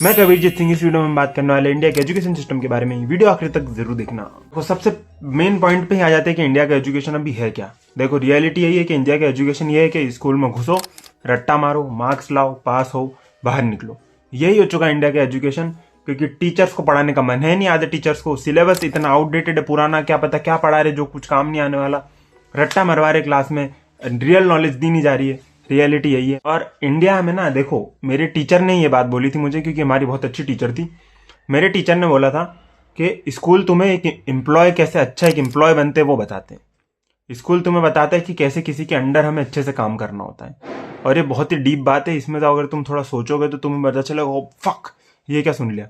मैं कबीरजीत सिंह। इस वीडियो में बात करने वाले इंडिया के एजुकेशन सिस्टम के बारे में। वीडियो आखिर तक जरूर देखना। तो सबसे मेन पॉइंट पे ही आ जाते हैं कि इंडिया का एजुकेशन अभी है क्या। देखो, रियलिटी यही है कि इंडिया का एजुकेशन ये है कि स्कूल में घुसो, रट्टा मारो, मार्क्स लाओ, पास हो, बाहर निकलो। यही हो चुका है इंडिया का एजुकेशन। क्योंकि टीचर्स को पढ़ाने का मन है नहीं, आधे टीचर्स को सिलेबस इतना आउटडेटेड है, पुराना, क्या पता क्या पढ़ा रहे जो कुछ काम नहीं आने वाला। रट्टा मरवा रहे क्लास में, रियल नॉलेज दी नहीं जा रही है। रियलिटी यही है। और इंडिया में ना, देखो, मेरे टीचर ने ये बात बोली थी मुझे, क्योंकि हमारी बहुत अच्छी टीचर थी। मेरे टीचर ने बोला था कि स्कूल तुम्हें एक एम्प्लॉय कैसे अच्छा एक एम्प्लॉय बनते वो बताते हैं। स्कूल तुम्हें बताता है कि कैसे किसी के अंडर हमें अच्छे से काम करना होता है। और ये बहुत ही डीप बात है। इसमें तो अगर तुम थोड़ा सोचोगे तो तुम्हें पता चलेगा, ओ फक, ये क्या सुन लिया।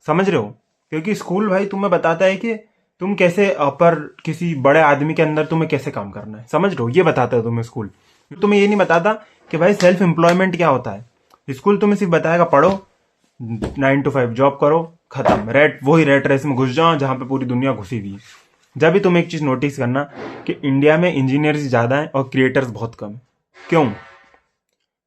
समझ रहे हो? क्योंकि स्कूल भाई तुम्हें बताता है कि तुम कैसे अपर किसी बड़े आदमी के अंदर तुम्हें कैसे काम करना है। समझ रहे हो? ये बताता है तुम्हें स्कूल। तुम्हें ये नहीं बताता कि भाई सेल्फ एम्प्लॉयमेंट क्या होता है। स्कूल तुम्हें सिर्फ बताएगा पढ़ो, 9 to 5 जॉब करो, खत्म। वही रेट रेस में घुस जाओ जहां पे पूरी दुनिया घुसी हुई है। जब भी तुम एक चीज नोटिस करना कि इंडिया में इंजीनियर्स ज्यादा हैं और क्रिएटर्स बहुत कम है। क्यों?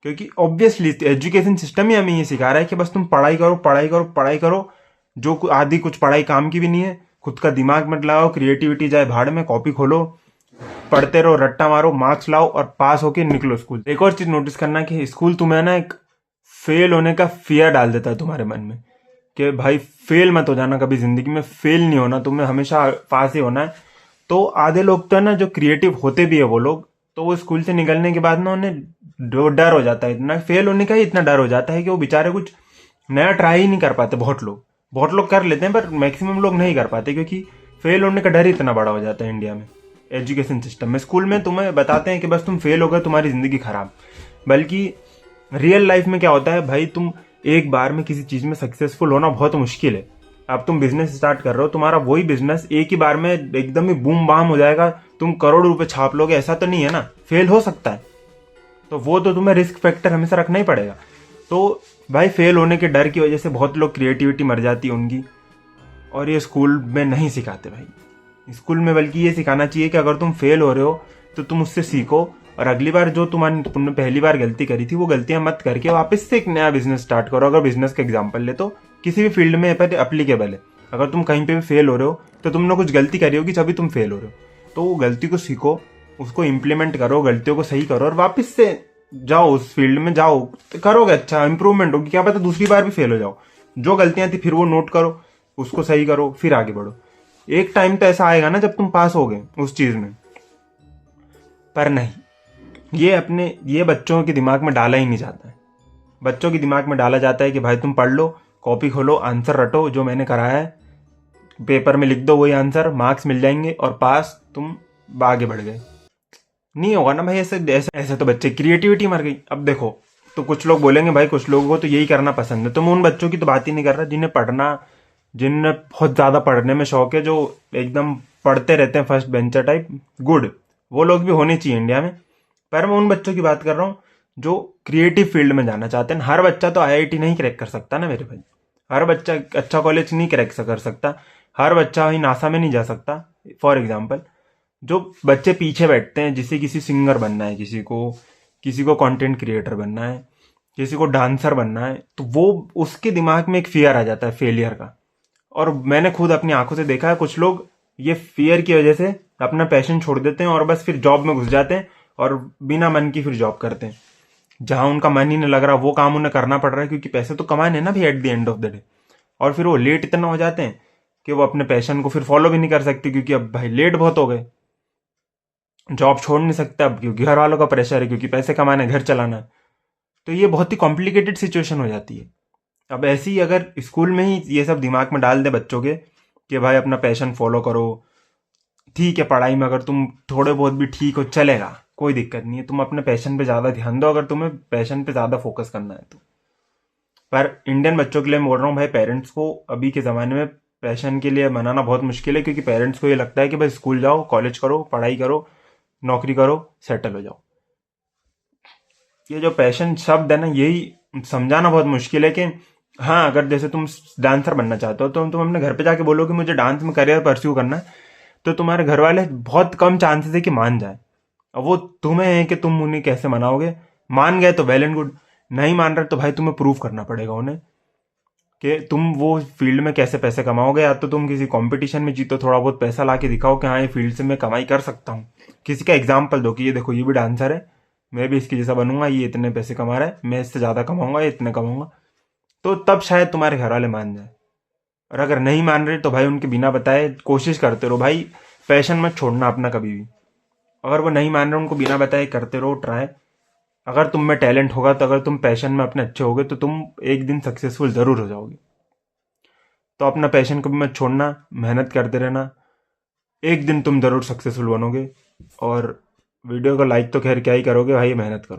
क्योंकि ऑब्वियसली एजुकेशन सिस्टम ही हमें ये सिखा रहा है कि बस तुम पढ़ाई करो, पढ़ाई करो, पढ़ाई करो। जो आधी कुछ पढ़ाई काम की भी नहीं है। खुद का दिमाग मत लगाओ, क्रिएटिविटी जाए भाड़ में, कॉपी खोलो, पढ़ते रहो, रट्टा मारो, मार्क्स लाओ और पास होके निकलो स्कूल। एक और चीज नोटिस करना कि स्कूल तुम्हें ना एक फेल होने का फियर डाल देता है तुम्हारे मन में कि भाई फेल मत हो जाना कभी जिंदगी में। फेल नहीं होना, तुम्हें हमेशा पास ही होना है। तो आधे लोग तो है ना, जो क्रिएटिव होते भी है वो लोग, तो वो स्कूल से निकलने के बाद ना उन्हें डर हो जाता है, इतना फेल होने का ही इतना डर हो जाता है कि वो बेचारे कुछ नया ट्राई ही नहीं कर पाते। बहुत लोग कर लेते हैं पर मैक्सिमम लोग नहीं कर पाते, क्योंकि फेल होने का डर ही इतना बड़ा हो जाता है इंडिया में एजुकेशन सिस्टम में। स्कूल में तुम्हें बताते हैं कि बस तुम फेल हो गए तुम्हारी जिंदगी खराब। बल्कि रियल लाइफ में क्या होता है भाई, तुम एक बार में किसी चीज में सक्सेसफुल होना बहुत मुश्किल है। अब तुम बिजनेस स्टार्ट कर रहे हो, तुम्हारा वही बिजनेस एक ही बार में एकदम ही बूम बाम हो जाएगा, तुम करोड़ों रुपए छाप लोगे, ऐसा तो नहीं है ना। फेल हो सकता है, तो वो तो तुम्हें रिस्क फैक्टर हमेशा रखना ही पड़ेगा। तो भाई फेल होने के डर की वजह से बहुत लोग क्रिएटिविटी मर जाती है उनकी। और ये स्कूल में नहीं सिखाते भाई। स्कूल में बल्कि ये सिखाना चाहिए कि अगर तुम फेल हो रहे हो तो तुम उससे सीखो, और अगली बार जो तुमने पहली बार गलती करी थी वो गलतियां मत करके वापस से एक नया बिजनेस स्टार्ट करो। अगर बिजनेस का एग्जांपल ले तो किसी भी फील्ड में अप्लीकेबल है। अगर तुम कहीं पे भी फेल हो रहे हो तो तुमने कुछ गलती करी होगी तभी तुम फेल हो रहे हो। तो वो गलती को सीखो, उसको इम्प्लीमेंट करो, गलतियों को सही करो और वापस से जाओ उस फील्ड में, जाओ तो करोगे, अच्छा इंप्रूवमेंट होगी। क्या पता दूसरी बार भी फेल हो जाओ। जो गलतियां थी फिर वो नोट करो, उसको सही करो, फिर आगे बढ़ो। एक टाइम तो ऐसा आएगा ना जब तुम पास हो गए उस चीज में। पर नहीं, ये बच्चों के दिमाग में डाला ही नहीं जाता है। बच्चों के दिमाग में डाला जाता है कि भाई तुम पढ़ लो, कॉपी खोलो, आंसर रटो, जो मैंने कराया है पेपर में लिख दो वही आंसर, मार्क्स मिल जाएंगे और पास, तुम आगे बढ़ गए। नहीं होगा ना भाई ऐसे ऐसे ऐसे तो बच्चे क्रिएटिविटी मर गई। अब देखो, तो कुछ लोग बोलेंगे भाई कुछ लोगों को तो यही करना पसंद है। तो मैं उन बच्चों की तो बात ही नहीं कर रहा जिन्हें बहुत ज्यादा पढ़ने में शौक है, जो एकदम पढ़ते रहते हैं फर्स्ट बेंचर टाइप। गुड, वो लोग भी होने चाहिए इंडिया में। पर मैं उन बच्चों की बात कर रहा हूँ जो क्रिएटिव फील्ड में जाना चाहते हैं। हर बच्चा तो आईआईटी नहीं क्रैक कर सकता ना मेरे भाई। हर बच्चा अच्छा कॉलेज नहीं क्रैक कर सकता। हर बच्चा ही नासा में नहीं जा सकता फॉर एग्जाम्पल। जो बच्चे पीछे बैठते हैं, जिसे किसी सिंगर बनना है, किसी को कंटेंट क्रिएटर बनना है, किसी को डांसर बनना है, तो वो उसके दिमाग में एक फियर आ जाता है फेलियर का। और मैंने खुद अपनी आंखों से देखा है, कुछ लोग ये फियर की वजह से अपना पैशन छोड़ देते हैं और बस फिर जॉब में घुस जाते हैं और बिना मन की फिर जॉब करते हैं। जहां उनका मन ही नहीं लग रहा वो काम उन्हें करना पड़ रहा है, क्योंकि पैसे तो कमाने हैं ना भी at the end of the day. और फिर वो लेट इतना हो जाते हैं कि वो अपने पैशन को फिर फॉलो भी नहीं कर सकते, क्योंकि अब भाई लेट बहुत हो गए। जॉब छोड़ नहीं सकते अब, क्योंकि घर वालों का प्रेशर है, क्योंकि पैसे कमाने, घर चलाना है। तो ये बहुत ही कॉम्प्लिकेटेड सिचुएशन हो जाती है। अब ऐसे ही अगर स्कूल में ही ये सब दिमाग में डाल दे बच्चों के कि भाई अपना पैशन फॉलो करो, ठीक है पढ़ाई में अगर तुम थोड़े बहुत भी ठीक हो चलेगा, कोई दिक्कत नहीं है, तुम अपने पैशन पे ज्यादा ध्यान दो अगर तुम्हें पैशन पे ज्यादा फोकस करना है तो। पर इंडियन बच्चों के लिए मैं बोल रहा हूँ भाई, पेरेंट्स को अभी के ज़माने में पैशन के लिए मनाना बहुत मुश्किल है, क्योंकि पेरेंट्स को ये लगता है कि भाई स्कूल जाओ, कॉलेज करो, पढ़ाई करो, नौकरी करो, सेटल हो जाओ। ये जो पैशन शब्द है ना, यही समझाना बहुत मुश्किल है कि हाँ, अगर जैसे तुम डांसर बनना चाहते हो तो तुम अपने घर पे जाके बोलो कि मुझे डांस में करियर परस्यू करना है, तो तुम्हारे घर वाले बहुत कम चांसेस है कि मान जाए। अब वो तुम्हें है कि तुम उन्हें कैसे मनाओगे। मान गए तो वेल एंड गुड, नहीं मान रहे तो भाई तुम्हें प्रूव करना पड़ेगा उन्हें कि तुम वो फील्ड में कैसे पैसे कमाओगे। या तो तुम किसी कंपटीशन में जीतो, थोड़ा बहुत पैसा ला के दिखाओ कि हाँ ये फील्ड से मैं कमाई कर सकता हूँ। किसी का एग्जाम्पल दो कि ये देखो ये भी डांसर है, मैं भी इसके जैसा बनूंगा, ये इतने पैसे कमा रहा है, मैं इससे ज़्यादा कमाऊंगा, ये इतने कमाऊंगा। तो तब शायद तुम्हारे घर वाले मान जाए। और अगर नहीं मान रहे तो भाई उनके बिना बताए कोशिश करते रहो। भाई पैशन मत छोड़ना अपना कभी भी। अगर वो नहीं मान रहे उनको बिना बताए करते रहो ट्राई। अगर तुम में टैलेंट होगा तो, अगर तुम पैशन में अपने अच्छे होगे तो तुम एक दिन सक्सेसफुल जरूर हो जाओगे। तो अपना पैशन कभी मत छोड़ना, मेहनत करते रहना, एक दिन तुम जरूर सक्सेसफुल बनोगे। और वीडियो को लाइक तो खैर क्या ही करोगे भाई, मेहनत करो।